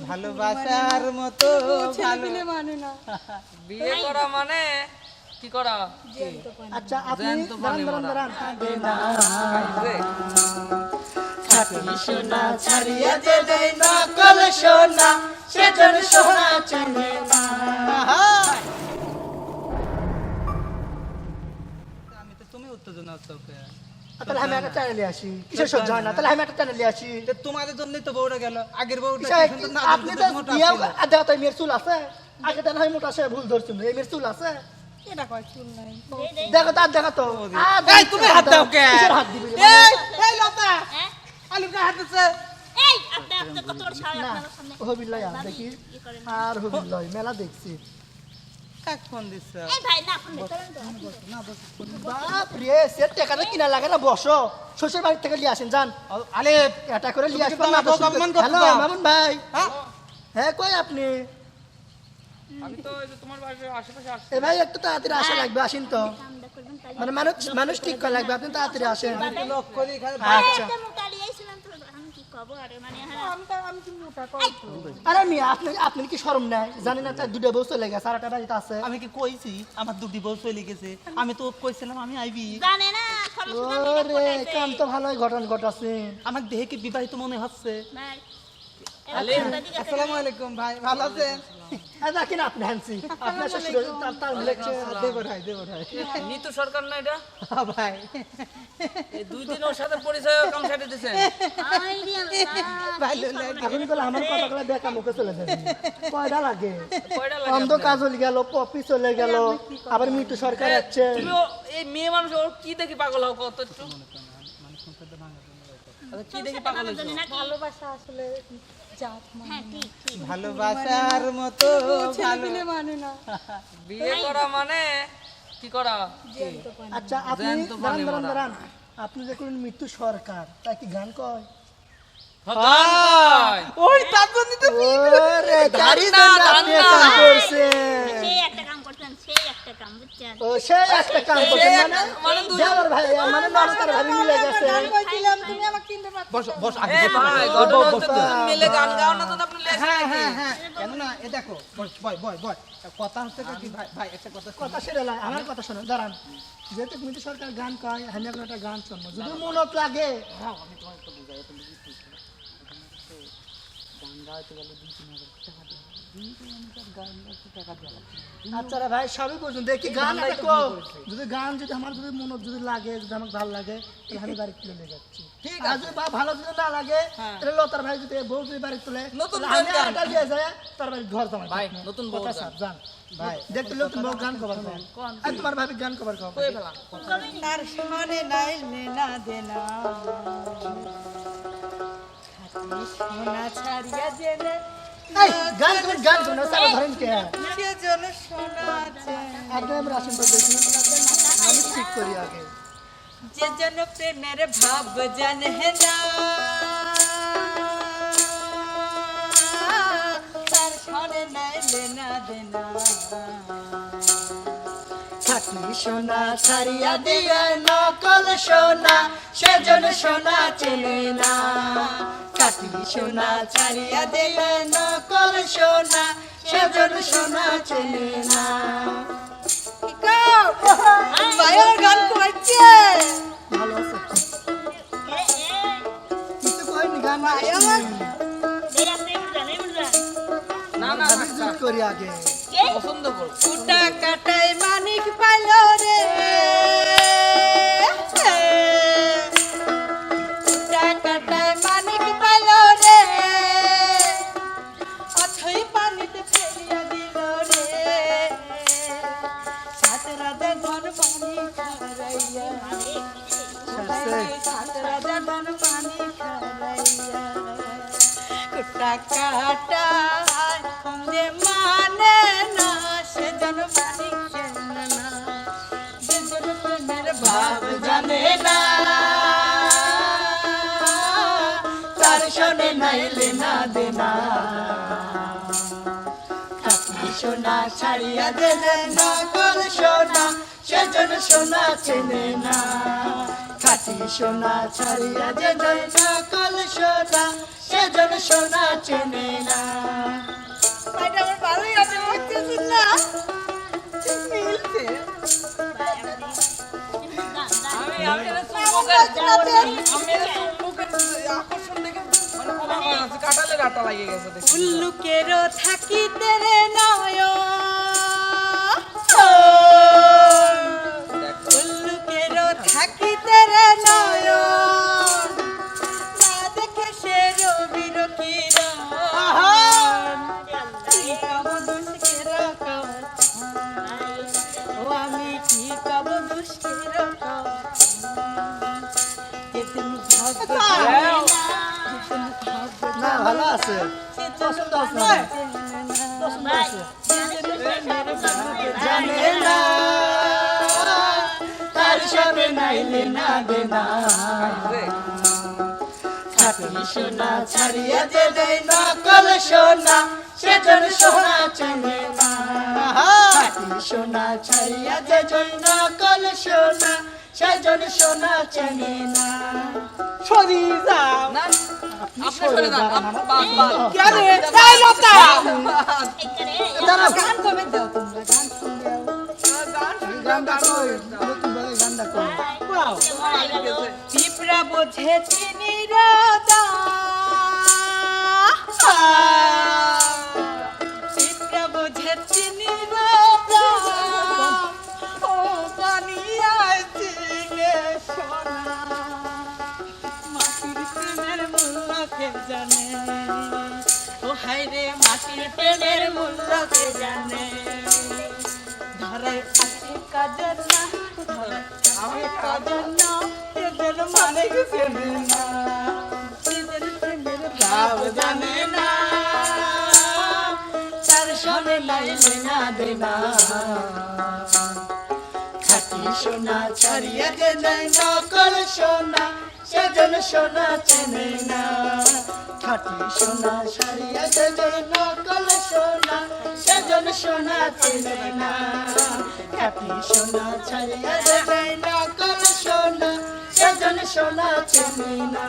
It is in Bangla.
ভালোবাসার মতো ভালো মানে না বিয়ে করা মানে কি করা? আচ্ছা আপনি দাঁড়ান খাঁটি সোনা ছাড়িয়া যে দেয় নকল সোনা সেজন সোনা চেনে না। আমি তো তুমি উত্তেজনা হচ্ছে তাহলে আমি একটা চ্যানেলে আসি কিসের সহ্য হয় না তাহলে আমি একটা চ্যানেলে আসি তোমাদের জন্যই তো বউটা গেল আগের বউটা আপনি তো দেখো তো মেয়ের চুল আছে আগে দেন হয় মোটা সে ভুল ধরছিল এই মেয়ের চুল আছে এটা কয় চুল নাই দেখো তার দেখো তো এই তুমি হাত দাও কে কিসের হাত দিবি এই লতা আলু কা হাত দিছে এই আপনি কত বড় সাহস আপনার সামনে হবিল্লাই আর দেখি আর হবিল্লাই মেলা দেখছি কাক ফোন দিছ এই ভাই না ফোন করেন তো বাপ রে সে টাকাটা কিনা লাগে না বসো শ্বশুর বাড়ি থেকে নিয়ে আসেন যান আলে এটা করে নিয়ে আসবেন না হ্যালো মামুন ভাই হ্যাঁ কই আপনি আমি তো এই যে তোমার বাড়ির আশেপাশে আসছি। এ ভাই একটু তাড়াতাড়ি আসা লাগবে আসেন তো কামটা করবেন তাই মানে মানুষ ঠিক করা লাগবে আপনি তাড়াতাড়ি আসেন লোক করি খালি আচ্ছা একটা মোটা লিয়েছিলাম তো আমি কি কব আরে মানে আমি কি মোটা কই আরে মিয়া আপনি কি শরম নাই জানেন না দুটো বউ চলে গেছে আর একটা বাড়িতে আছে আমি কি কইছি আমার দুটি বউ চলে গেছে আমি তো কইছিলাম আমি আইবি জানে না খরচ ওরে কাম তো ভালোই ঘটন ঘটাছেন আমার দেহে কি বিবাহিত মনে হচ্ছে ভাই আসসালামু আলাইকুম ভাই ভালো আছেন এই দেখেন আপনি হ্যান্সি আপনার শ্বশুর তার লেখছে দেব ভাই নিতু সরকার না এটা? ভাই এই 2 দিন ওর সাথে পরিচয় কম সাথে দিয়েছেন। ভালো লাগে এখন বলে আমার কথাগুলো দেখা মুখে চলে যাবে কয়টা লাগে কয়টা লাগে? অন্ধ কাজল গেল পপি চলে গেল আবার মিটু সরকার আছে তুমি এই মেয়ে মানুষ ওর কি দেখি পাগল হও কত একটু? আচ্ছা কি দেখি পাগল হইছো? ভালোবাসা আসলে জাত হ্যাঁ ঠিক ঠিক ভালোবাসার মতো ভালো মানে না বিয়ে করা মানে কি করা? আচ্ছা আপনি জ্যান্ত মানে দাঁড়ান আপনি যে কোন মৃত্যু সরকার তা কি গান কয় হ্যাঁ ওই তারপরে তো ওরে গাড়ি না, জন্য আপনি কাম করছেন সেই একটা কাম করতেন সেই একটা কাম বুঝছেন ও সে একটা কাম করছেন মানে দুই- দেওয়ার ভাই মানে নরতার ভাবি মিলে গেছে বস আগে এ ভাই ঘটনা হচ্ছে দুজন মিলে গান গাও না তো আপনি হ্যাঁ কেন না এ দেখো বয় কথা হচ্ছে কি ভাই ভাই একটা কথা কথা সেরে লাই আমার কথা শোনো দাঁড়ান যেহেতু মৃত্যু সরকার গান কয় আমি এখন একটা গান শুনবো যদি মনত লাগে আচ্ছা রে ভাই সবই বুঝুন দেখি গান যদি গান যদি আমার যদি মনত যদি লাগে যদি আমার ভালো লাগে তাহলে আমি বাড়ি তুলে নিয়ে যাচ্ছি ঠিক আছে যদি ভালো যদি না লাগে তাহলে লতার ভাই যদি বউ যদি বাড়ি তুলে নতুন তাহলে আমি গান। আরেকটা নিয়ে যাই তার বাড়ি ঘর জমা ভাই, নতুন বউ কথা গান। সাপ জান ভাই দেখতে লোক বউ গান কভার করেন আর তোমার ভাবি গান কভার করেন কই ফেলা তার সনে নাই না দেনা খাটি সোনা ছাড়িয়া জেনে এই গান করুন সারা ধরেন কে সেজন সোনা একদম রাশন তো দেখি আমি ঠিক করি আগে যে জন প্রেমের ভাব জানে না তার সনে নাই লেনা দেনা খাটি সোনা ছাড়িয়া দিয়ে নকল সোনা সেজন সোনা চেনে না খাটি সোনা ছাড়িয়া দিয়ে নকল সোনা সেজন সোনা চেনে না ভাইয়ের গান করছে ভালো আছে কিছু কইনি গান না না আমি জোর করি আগে পছন্দ করো কুটা কাটাই মানিক পাইল রে কুটা কাটাই মানিক পাইল রে অথই পানিতে ফেলিয়া দিল রে সাত রাজা ধন পানি খারাইয়া সাত রাজা ধন পানি খারাইয়া কুটা কাটাই যে মানে না সেজন মানিক চেনে না সেজন প্রেমের ভাব জানে না তার শোনে নাইলে না দেনা খাটি সোনা ছাড়িয়া দেনে নকল সোনা সেজন সোনা চেনে না খাঁটি সোনা ছাড়িয়া যেজন নকল সোনা সেজন সোনা চেনে না। এটা আমার ভালোই আছে বুঝতেছি না মিলছে আমি এটা চুম্বকের আকর্ষণ দেখে মানে কমা আছে কাটালে রাটা লাগিয়ে গেছে দেখি উল্লুকেরও থাকিতে রে নয় উল্লুকেরও থাকিতে রে নয় না দেখে সে রবির কিরণ কি কব দুষ্কের ও আমি কি কব দুষ্কের না ভালো আছে পছন্দ আছে না পছন্দ আছে জানে না তার সবে নাইলে না দেনা খাঁটি সোনা ছাড়িয়া যে দেয় নকল সোনা সেজন সোনা চেনে না। খাঁটি সোনা ছাড়িয়া যে দেয় নকল সোনা সেজন সোনা চেনে না। সরি যাও না আপনি সরে যান বাস বাস কেন এই লতা এখানে গান কবে দাও তোমরা গান শুনবে গানটা কই নতুন ভাবে গানটা কই গাও মরে গেল পিঁপড়া বোঝে চিনি রাধা পিঁপড়া বোঝে চিনি রাধা ও বানিয়ায় চিনে সোনা মাটির প্রেমের মূল্য কে জানে ও হায় রে মাটির প্রেমের মূল্য কে জানে ধরায় আছে কাজের না ধরায় আছে কাজের না এদের মানে চেনে না এদের প্রেমের ভাব জানে না তার সবে নাইলে না দেনা খাঁটি সোনা ছাড়িয়া যে দেয় নকল সোনা সেজন সোনা চেনে না। খাঁটি সোনা ছাড়িয়া যে দেয় নকল সোনা সেজন সোনা চেনে না। খাঁটি সোনা ছাড়িয়া যে দেয় নকল সোনা সেজন সোনা চেনে না।